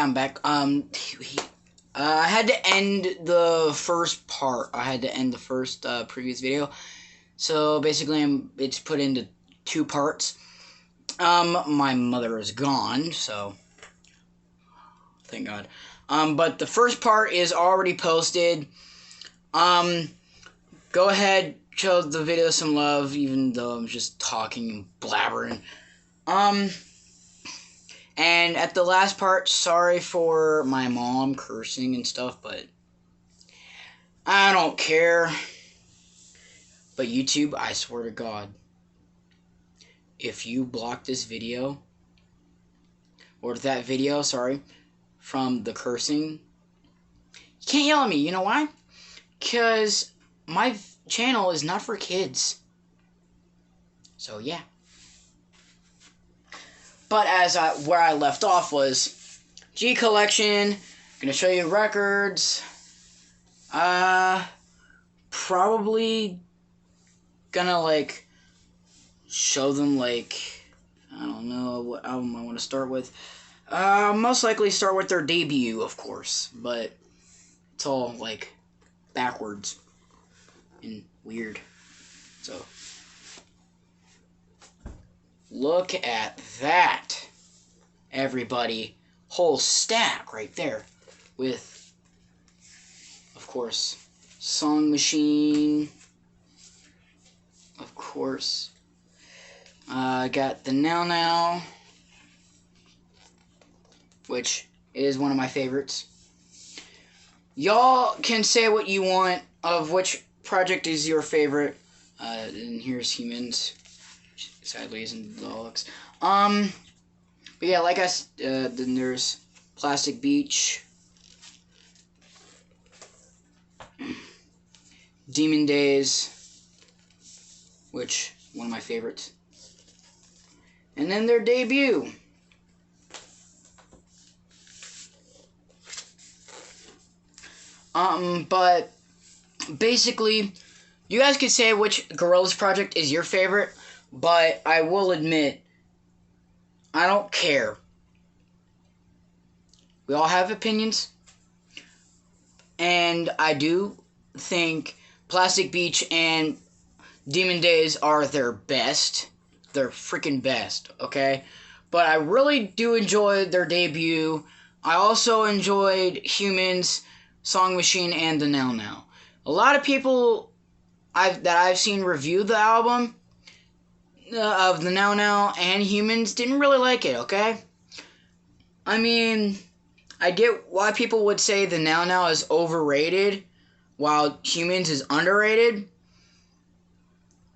I'm back. I had to end the first part. I had to end the first previous video. So basically, it's put into two parts. My mother is gone, so thank God. But the first part is already posted. Go ahead, show the video some love, even though I'm just talking and blabbering. And at the last part, sorry for my mom cursing and stuff, but I don't care. But YouTube, I swear to God, if you block this video, or that video, sorry, from the cursing, you can't yell at me. You know why? Because my channel is not for kids. So, yeah. But where I left off was G collection. Gonna show you records. Probably gonna show them I don't know what album I want to start with. Most likely start with their debut, of course, but it's all backwards and weird. So look at that, everybody. Whole stack right there with, of course, Song Machine. Of course. I got the Now Now, which is one of my favorites. Y'all can say what you want of which project is your favorite. And here's Humans. Sadly isn't deluxe. But yeah, then there's Plastic Beach, Demon Days, which one of my favorites, and then their debut. But basically, you guys could say which Gorillaz project is your favorite. But I will admit, I don't care. We all have opinions. And I do think Plastic Beach and Demon Days are their best. They're freaking best, okay? But I really do enjoy their debut. I also enjoyed Humans, Song Machine, and the Now Now. A lot of people that I've seen review the album of the Now Now and Humans didn't really like it, okay? I mean, I get why people would say the Now Now is overrated while Humans is underrated.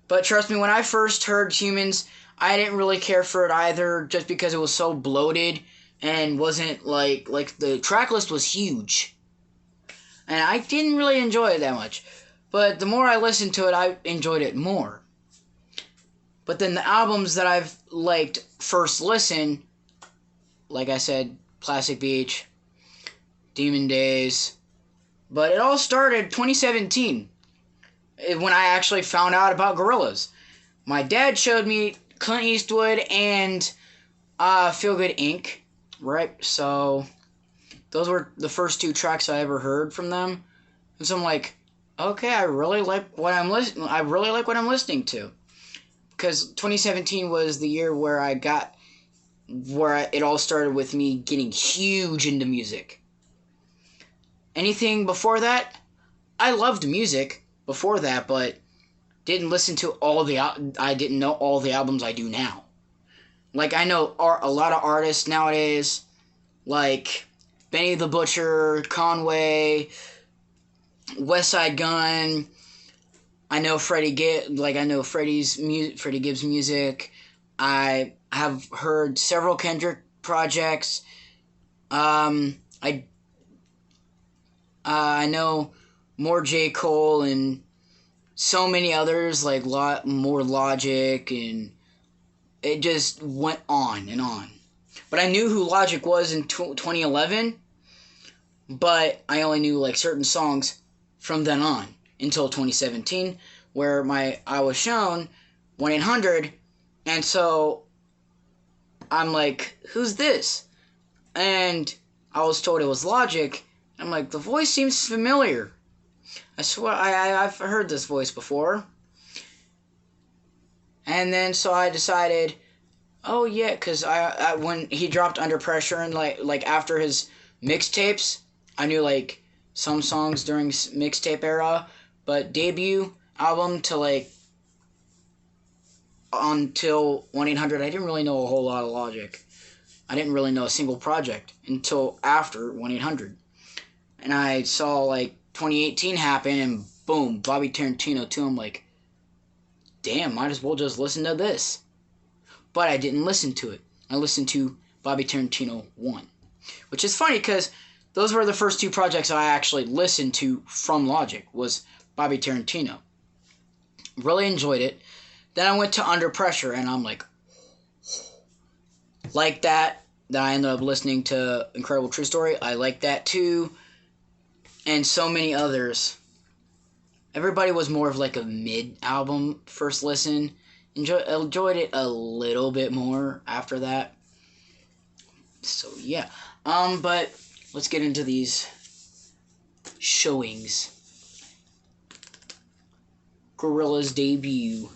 But trust me, when I first heard Humans, I didn't really care for it either, just because it was so bloated and wasn't the track list was huge. And I didn't really enjoy it that much. But the more I listened to it, I enjoyed it more. But then the albums that I've liked first listen, like I said, Plastic Beach, Demon Days. But it all started 2017, when I actually found out about Gorillaz. My dad showed me Clint Eastwood and Feel Good Inc., right? So those were the first two tracks I ever heard from them. And so I'm like, okay, I really like what I'm listening to. Because 2017 was the year where it all started with me getting huge into music. Anything before that, I loved music before that, but didn't listen to I didn't know all the albums I do now. I know a lot of artists nowadays, like Benny the Butcher, Conway, West Side Gun. I know Freddie Gibbs music. I have heard several Kendrick projects. I know more J. Cole and so many others, more Logic, and it just went on and on. But I knew who Logic was in 2011, but I only knew certain songs from then on until 2017, where I was shown 1-800, and so I'm like, who's this? And I was told it was Logic. I'm like, the voice seems familiar. I swear, I've heard this voice before. And then so I decided, oh yeah, because I when he dropped Under Pressure and like after his mixtapes, I knew like some songs during mixtape era, but debut album to like until 1-800, I didn't really know a whole lot of Logic. I didn't really know a single project until after 1-800. And I saw like 2018 happen and boom, Bobby Tarantino too. I'm like, damn, might as well just listen to this. But I didn't listen to it. I listened to Bobby Tarantino 1. Which is funny because those were the first two projects I actually listened to from Logic, was Bobby Tarantino. Really enjoyed it. Then I went to Under Pressure and I'm like that. Then I ended up listening to Incredible True Story. I like that too. And so many others. Everybody was more of like a mid-album first listen. Enjoyed it a little bit more after that. So yeah. But let's get into these showings. Gorillaz debut.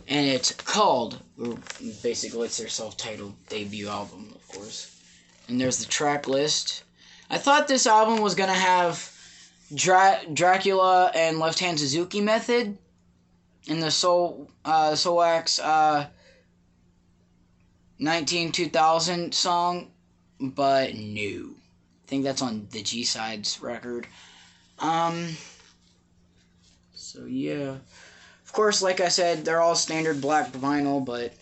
And it's called, basically it's their self-titled debut album, of course. And there's the track list. I thought this album was going to have Dracula and Left Hand Suzuki Method in the Soulwax 19-2000 song, but no. I think that's on the G-Sides record. So yeah. Of course, like I said, they're all standard black vinyl, but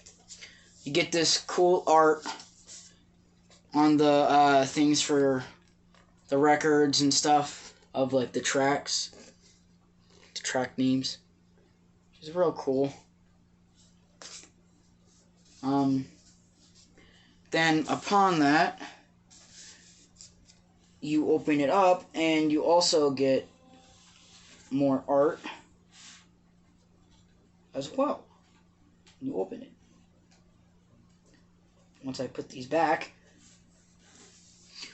you get this cool art on the things for the records and stuff of like the tracks, the track names, which is real cool. Then upon that, you open it up and you also get more art as well. You open it. Once I put these back,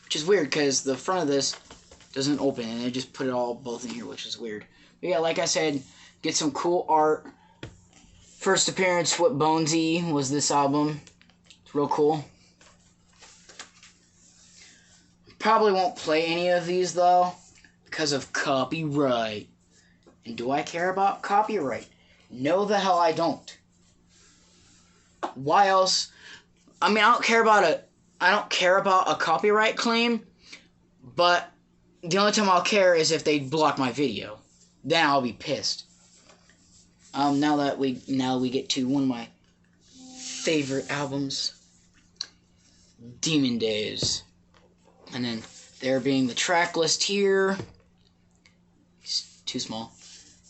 which is weird because the front of this doesn't open and they just put it all both in here, which is weird. But yeah, like I said, get some cool art. First appearance with Bonesy was this album. It's real cool. Probably won't play any of these though because of copyright. And do I care about copyright? No, the hell I don't. Why else? I mean, I don't care about a copyright claim, but the only time I'll care is if they block my video. Then I'll be pissed. Now we get to one of my favorite albums, Demon Days. And then there being the track list here. It's too small.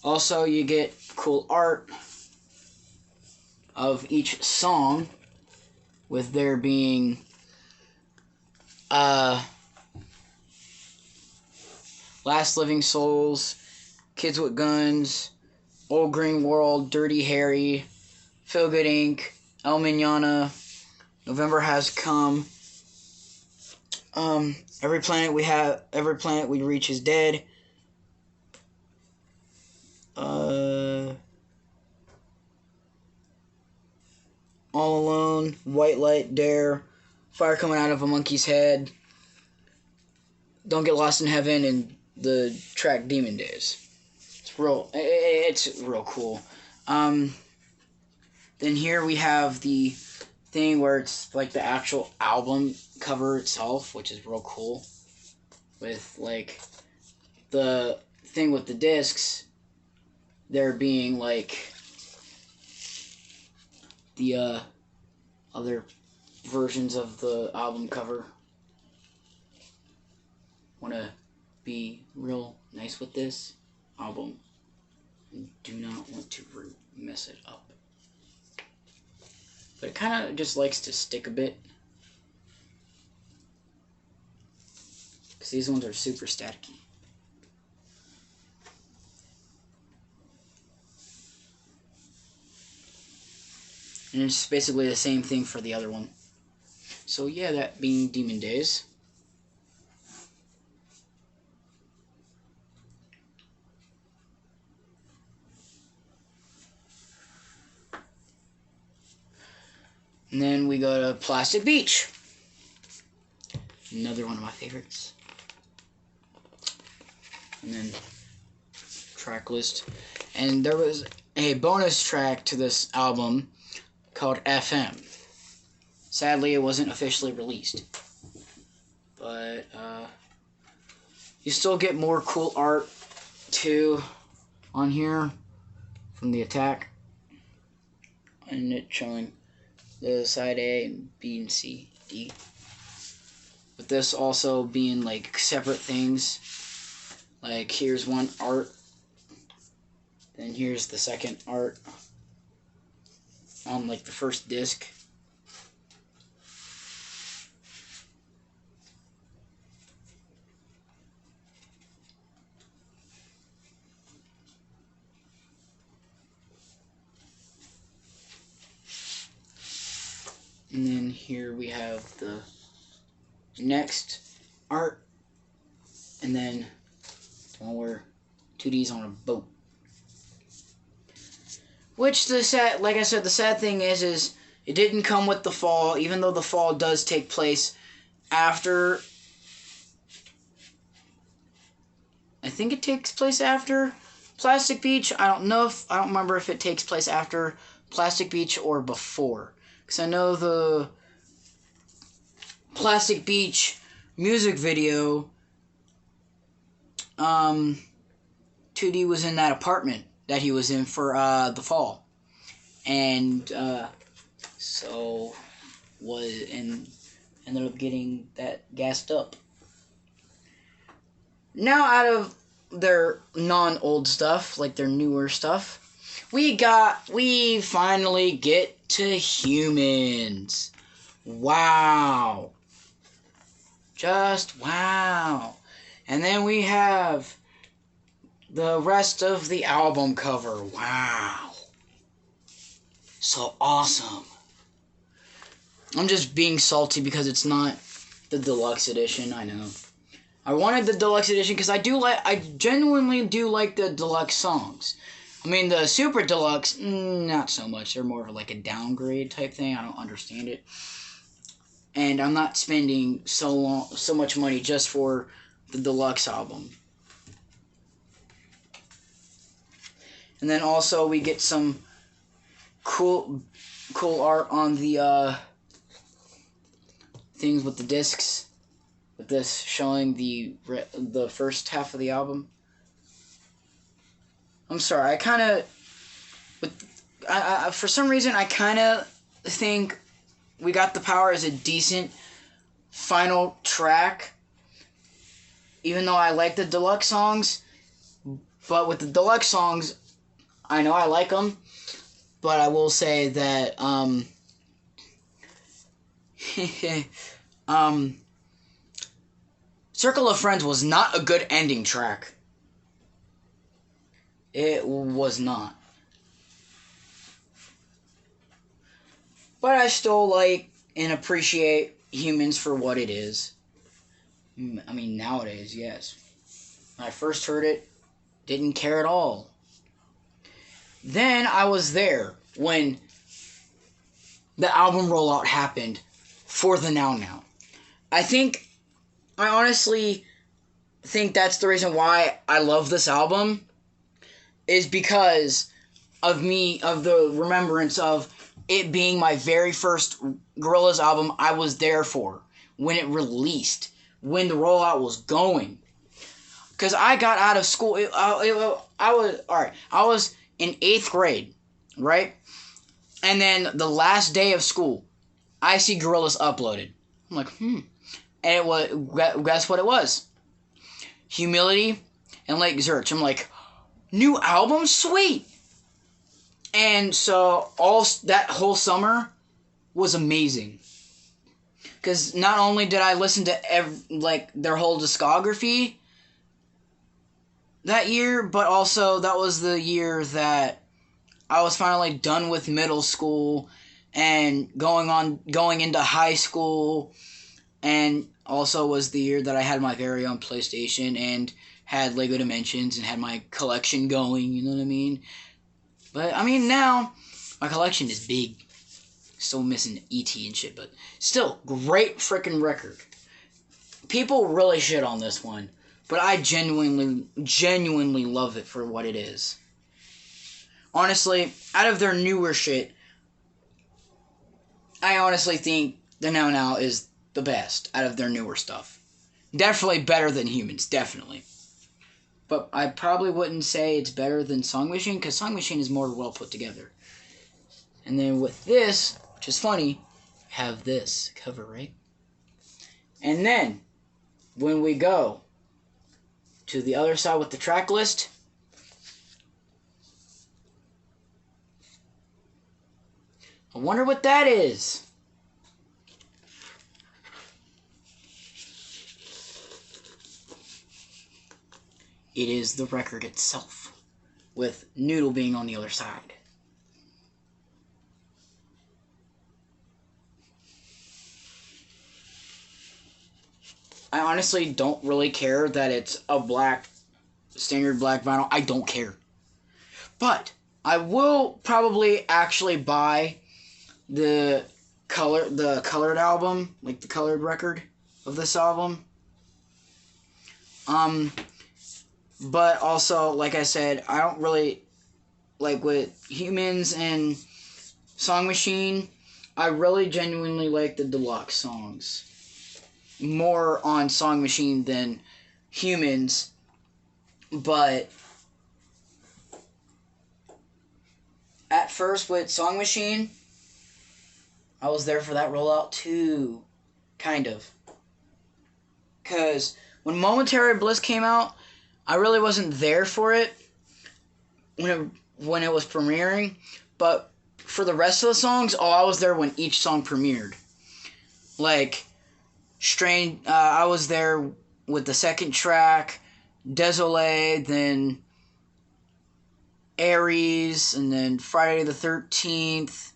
Also, you get cool art of each song, with there being Last Living Souls, Kids with Guns, Old Green World, Dirty Harry, Feel Good Inc., El Manana, November Has Come, Every Planet We Reach is Dead, All Alone, White Light, Dare, Fire Coming Out of a Monkey's Head, Don't Get Lost in Heaven, and the track Demon Days. It's real cool. Then here we have the thing where it's like the actual album cover itself, which is real cool. With like the thing with the discs, there being like the other versions of the album cover. Want to be real nice with this album and do not want to mess it up. But it kind of just likes to stick a bit, because these ones are super staticky. And it's basically the same thing for the other one. So yeah, that being Demon Days. And then we go to Plastic Beach. Another one of my favorites. And then track list. And there was a bonus track to this album called FM. Sadly, it wasn't officially released. But you still get more cool art too on here from the Attack. And it showing the side A and B and C, D. With this also being like separate things. Like here's one art. Then here's the second art on like the first disc. And then here we have the next art. And then one where 2D's on a boat. Which like I said, the sad thing is it didn't come with the fall, even though the fall does take place after. I think it takes place after Plastic Beach. I don't remember if it takes place after Plastic Beach or before. Because I know the Plastic Beach music video, 2D was in that apartment that he was in for the fall. And so ended up getting that gassed up. Now out of their non-old stuff, like their newer stuff, we finally get to Humans. Wow. Just wow. And then we have the rest of the album cover. Wow. So awesome. I'm just being salty because it's not the deluxe edition, I know. I wanted the deluxe edition because I genuinely do like the deluxe songs. I mean, the super deluxe, not so much. They're more of like a downgrade type thing. I don't understand it. And I'm not spending so much money just for the deluxe album. And then also we get some cool art on the things with the discs. With this showing the first half of the album. I'm sorry, for some reason I kind of think We Got the Power as a decent final track, even though I like the deluxe songs. But with the deluxe songs, I know I like them, but I will say that Circle of Friends was not a good ending track. It was not. But I still like and appreciate Humans for what it is. I mean, nowadays, yes. When I first heard it, didn't care at all. Then I was there when the album rollout happened for the Now Now. I honestly think that's the reason why I love this album, is because of the remembrance of it being my very first Gorillaz album I was there for when it released, when the rollout was going. Because I got out of school, I was in 8th grade, right? And then the last day of school, I see Gorillaz uploaded. I'm like, And it was, guess what it was? Humility and Lake Zurch. I'm like, new album? Sweet! And so that whole summer was amazing. Because not only did I listen to their whole discography that year, but also that was the year that I was finally done with middle school and going into high school, and also was the year that I had my very own PlayStation and had Lego Dimensions and had my collection going, you know what I mean? But I mean now my collection is big. Still missing E.T. and shit, but still great freaking record. People really shit on this one, but I genuinely love it for what it is. Honestly, out of their newer shit, I honestly think the Now Now is the best out of their newer stuff. Definitely better than Humans, definitely. But I probably wouldn't say it's better than Song Machine, because Song Machine is more well put together. And then with this, which is funny, have this cover, right? And then, when we go to the other side with the track list, I wonder what that is. It is the record itself, with Noodle being on the other side. I honestly don't really care that it's a standard black vinyl. I don't care. But I will probably actually buy the colored album, like the colored record of this album. But also, like I said, I don't really, like with Humans and Song Machine, I really genuinely like the deluxe songs. More on Song Machine than Humans, but at first with Song Machine, I was there for that rollout too, kind of. Because when Momentary Bliss came out, I really wasn't there for it when it was premiering, but for the rest of the songs, I was there when each song premiered. Like, I was there with the second track, Désolé, then Aries, and then Friday the 13th.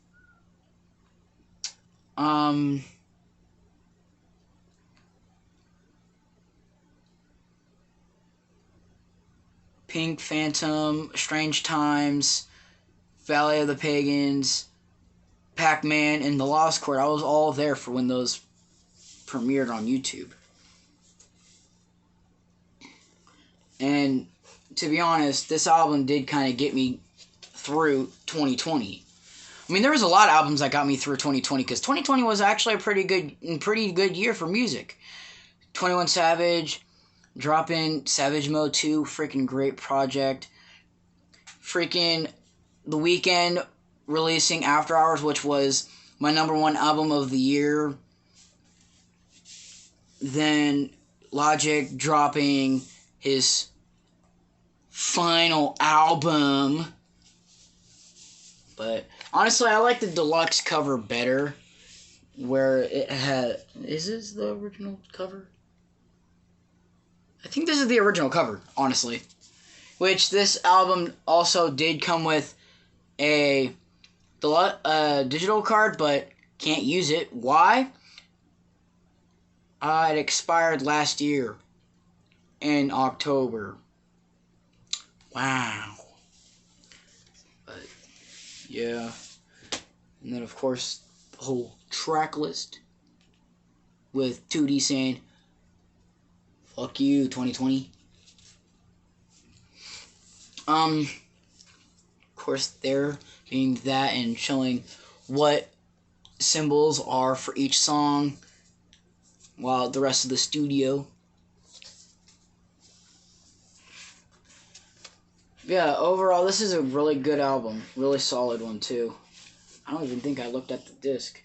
Pink Phantom, Strange Times, Valley of the Pagans, Pac-Man, and The Lost Chord. I was all there for when those premiered on YouTube. And to be honest, this album did kind of get me through 2020. I mean, there was a lot of albums that got me through 2020, because 2020 was actually a pretty good year for music. 21 Savage dropping Savage Mode 2, freaking great project. Freaking The Weeknd releasing After Hours, which was my #1 album of the year. Then Logic dropping his final album. But honestly, I like the deluxe cover better, where it had... Is this the original cover? I think this is the original cover, honestly. Which this album also did come with a digital card, but can't use it. Why? It expired last year in October. Wow. But, yeah. And then, of course, the whole track list with 2D saying, "Fuck you, 2020." Of course, there being that and showing what symbols are for each song, while the rest of the studio. Yeah, overall, this is a really good album. Really solid one, too. I don't even think I looked at the disc.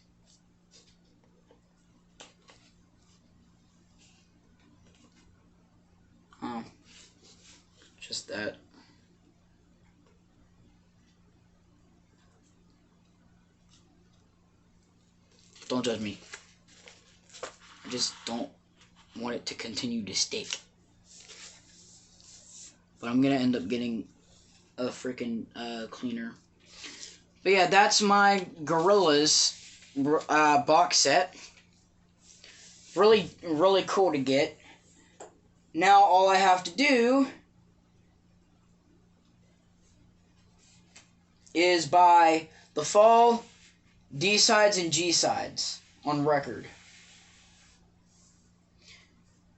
Oh. Just that. Don't judge me. I just don't want it to continue to stick. But I'm gonna end up getting a freaking cleaner. But yeah, that's my Gorillaz box set. Really, really cool to get. Now all I have to do is buy the fall D-sides and G-sides on record.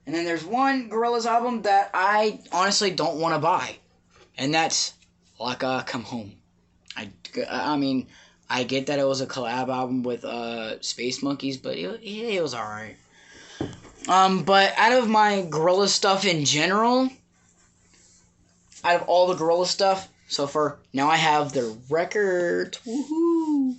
And then there's one Gorillaz album that I honestly don't want to buy. And that's Laka Come Home. I mean, I get that it was a collab album with Space Monkeys, but it was alright. But out of my Gorillaz stuff in general, out of all the Gorillaz stuff so far, now I have their records. Woohoo!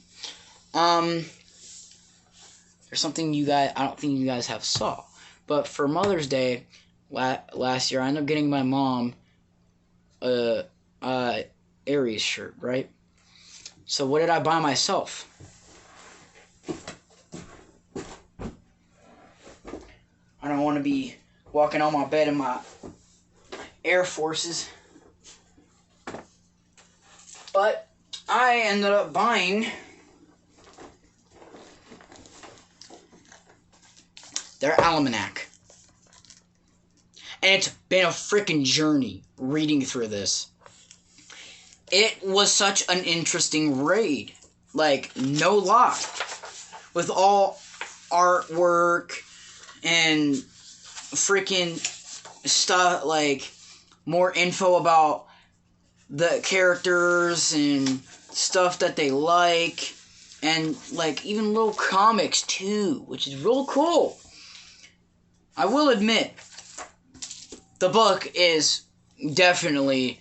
There's something I don't think you guys have saw. But for Mother's Day last year, I ended up getting my mom a Aries shirt, right? So what did I buy myself? I don't want to be walking on my bed in my Air Forces. But I ended up buying their almanac. And it's been a freaking journey reading through this. It was such an interesting read. Like, no lie. With all artwork and freaking stuff, like, more info about the characters and stuff that they like. And, like, even little comics, too, which is real cool. I will admit, the book is definitely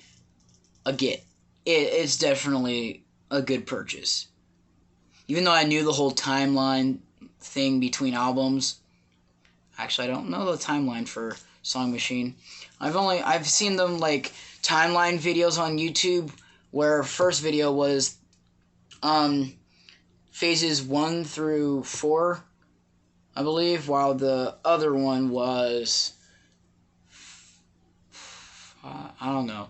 a get. It's definitely a good purchase. Even though I knew the whole timeline thing between albums. Actually, I don't know the timeline for Song Machine. I've seen them like timeline videos on YouTube where first video was phases 1 through 4, I believe, while the other one was I don't know.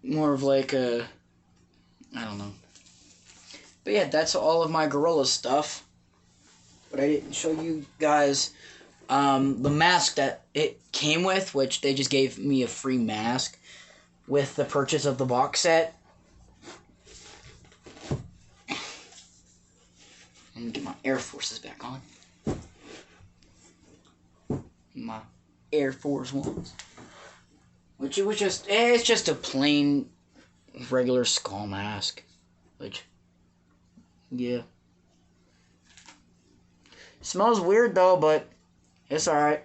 More of like I don't know. But yeah, that's all of my Gorillaz stuff. But I didn't show you guys the mask that it came with, which they just gave me a free mask with the purchase of the box set. Let me get my Air Forces back on. My Air Force Ones. Which it was it's just a plain, regular skull mask. Which, yeah. Smells weird though, but it's alright.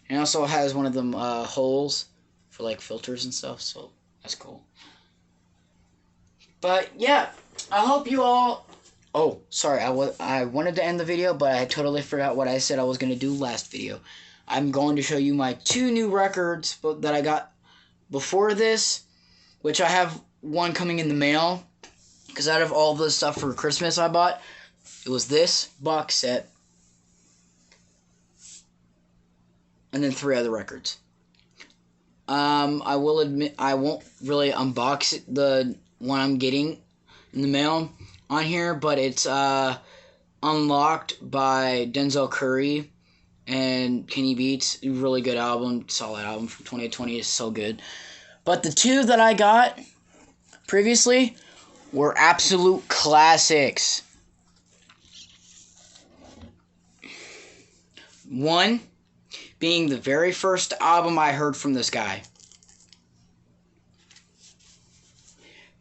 And it also has one of them holes for like filters and stuff, so that's cool. But yeah, I hope you all... Oh, sorry, I wanted to end the video, but I totally forgot what I said I was going to do last video. I'm going to show you my 2 new records that I got before this, which I have one coming in the mail, because out of all the stuff for Christmas I bought, it was this box set, and then 3 other records. I will admit I won't really unbox the one I'm getting in the mail on here, but it's Unlocked by Denzel Curry and Kenny Beats. Really good album, solid album from 2020. It's so good. But the 2 that I got previously were absolute classics. One being the very first album I heard from this guy.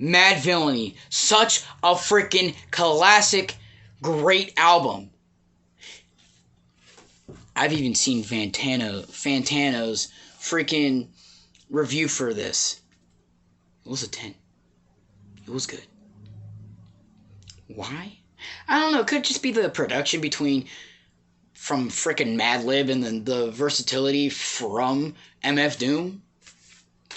Mad Villainy. Such a freaking classic, great album. I've even seen Fantano's freaking review for this. It was a 10. It was good. Why? I don't know. It could just be the production from freaking Madlib and then the versatility from MF Doom,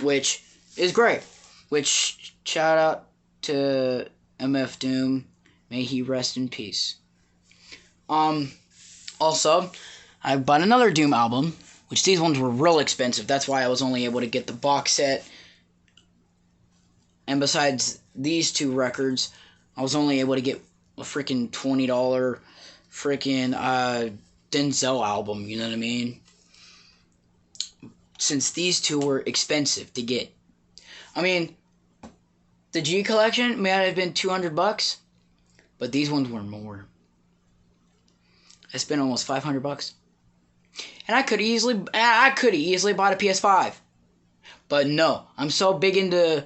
which is great. Which, shout out to MF Doom. May he rest in peace. Also, I bought another Doom album, which these ones were real expensive. That's why I was only able to get the box set. And besides these two records, I was only able to get a freaking $20 freaking Denzel album, you know what I mean? Since these two were expensive to get. I mean, the G collection may have been $200, but these ones were more. I spent almost $500. And I could have easily bought a PS5. But no, I'm so big into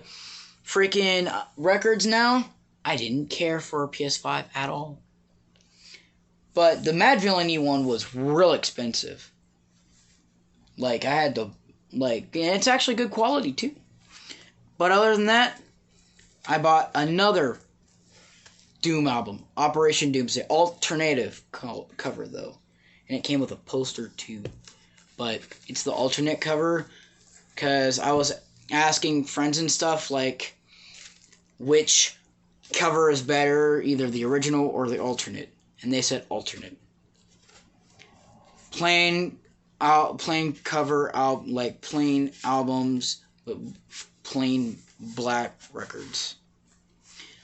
freaking records now, I didn't care for a PS5 at all. But the Mad Villainy one was real expensive. Like, I had to, like, and it's actually good quality too. But other than that, I bought another Doom album, Operation Doomsday, alternative cover though. And it came with a poster too. But it's the alternate cover, because I was asking friends and stuff, like, which cover is better, either the original or the alternate. And they said alternate. Plain cover out, like plain albums, but plain black records.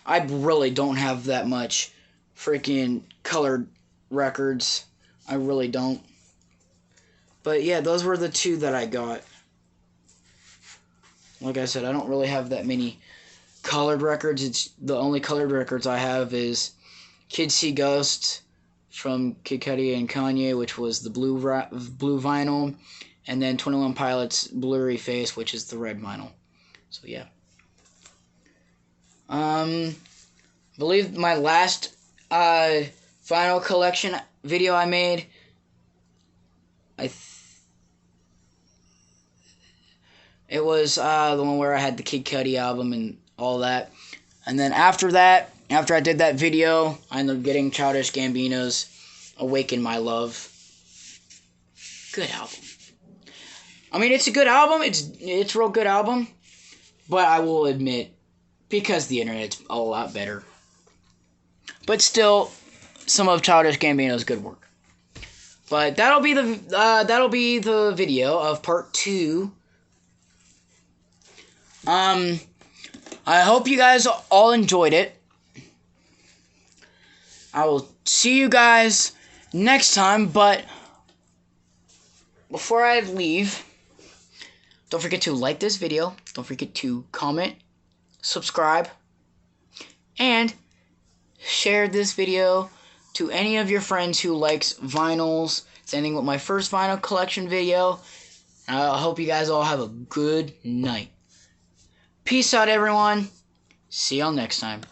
I really don't have that much freaking colored records. I really don't. But yeah, those were the two that I got. Like I said, I don't really have that many colored records. It's the only colored records I have is Kids See Ghosts from Kid Cudi and Kanye, which was the blue vinyl, and then 21 Pilots Blurry Face, which is the red vinyl. So yeah. I believe my last vinyl collection video I made, it was the one where I had the Kid Cudi album and all that. And then after that, after I did that video, I ended up getting Childish Gambino's Awaken My Love. Good album. I mean, it's a good album. It's a real good album. But I will admit, because the internet's a lot better. But still, some of Childish Gambino's good work. But that'll be the video of part 2. I hope you guys all enjoyed it. I will see you guys next time, but before I leave, don't forget to like this video, don't forget to comment, subscribe, and share this video to any of your friends who likes vinyls. It's ending with my first vinyl collection video. I hope you guys all have a good night. Peace out, everyone. See y'all next time.